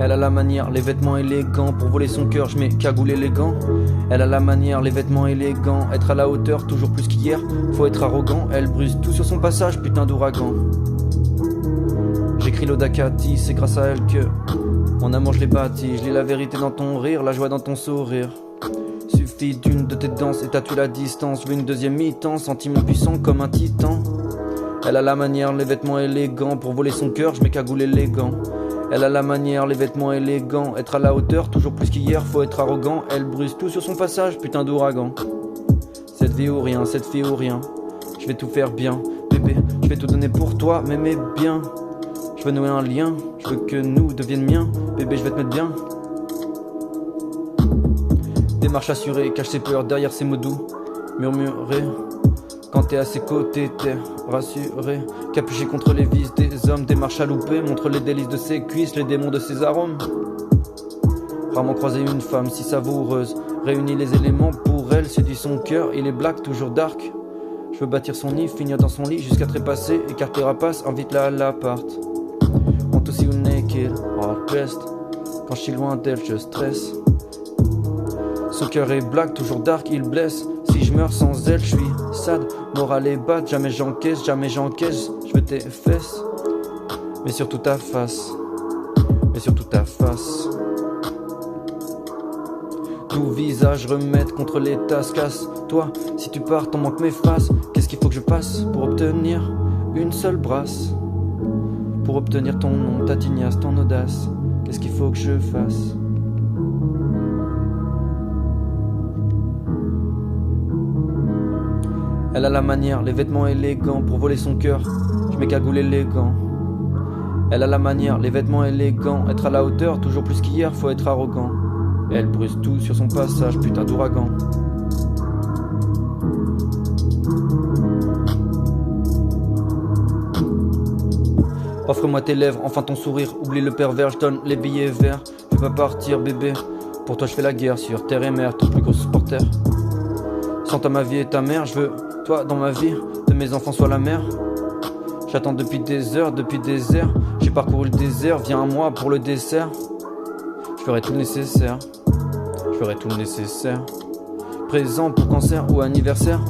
Elle a la manière, les vêtements élégants. Pour voler son cœur, je mets cagoule élégant. Elle a la manière, les vêtements élégants. Être à la hauteur, toujours plus qu'hier. Faut être arrogant, elle brise tout sur son passage, putain d'ouragan. J'écris l'Odakati, c'est grâce à elle que mon amour je l'ai bâti. Je lis la vérité dans ton rire, la joie dans ton sourire. Suffit d'une de tes danses et t'as tué la distance. Je veux une deuxième mi-temps, sentiment puissant comme un titan. Elle a la manière, les vêtements élégants. Pour voler son cœur, je mets cagoule élégant. Elle a la manière, les vêtements élégants. Être à la hauteur, toujours plus qu'hier, faut être arrogant. Elle brise tout sur son passage, putain d'ouragan. Cette vie ou rien, cette fille ou rien. Je vais tout faire bien, bébé. Je vais tout donner pour toi, m'aimer bien. Je veux nouer un lien, je veux que nous deviennent miens. Bébé, je vais te mettre bien. Démarche assurée, cache ses peurs derrière ses mots doux. Murmurer, quand t'es à ses côtés, t'es rassuré. Capuché contre les vices des hommes. Démarche à louper, montre les délices de ses cuisses, les démons de ses arômes. Rarement croisé une femme si savoureuse. Réunit les éléments pour elle, séduit son cœur. Il est black, toujours dark. Je veux bâtir son nid, finir dans son lit jusqu'à trépasser. Écarter rapace, invite-la à l'appart. Want to see you naked, hard dressed. Quand je suis loin d'elle, je stresse. Son cœur est black, toujours dark, il blesse. Si je meurs sans elle, je suis sad. Moral est bad, jamais j'encaisse. Je veux tes fesses, mais surtout ta face. Mais surtout ta face. Tout visage remettre contre les tasses. Casse-toi, si tu pars, t'en manques mes faces. Qu'est-ce qu'il faut que je passe pour obtenir une seule brasse? Pour obtenir ton nom, ta tignasse, ton audace. Qu'est-ce qu'il faut que je fasse? Elle a la manière, les vêtements élégants. Pour voler son cœur, je mets cagoule élégant. Elle a la manière, les vêtements élégants. Être à la hauteur, toujours plus qu'hier, faut être arrogant. Elle brise tout sur son passage, putain d'ouragan. Offre-moi tes lèvres, enfin ton sourire. Oublie le pervers, je donne les billets verts. Je veux pas partir bébé, pour toi je fais la guerre sur terre et mer, ton plus gros supporter. Sans toi ma vie et ta mère, je veux toi dans ma vie, de mes enfants sois la mère. J'attends depuis des heures, j'ai parcouru le désert, viens à moi pour le dessert. Je ferai tout le nécessaire, présent pour cancer ou anniversaire.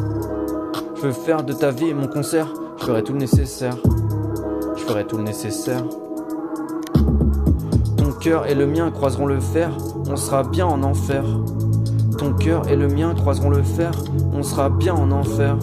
Je veux faire de ta vie mon concert, je ferai tout le nécessaire. Ton cœur et le mien croiseront le fer, on sera bien en enfer. Ton cœur et le mien croiseront le fer, on sera bien en enfer.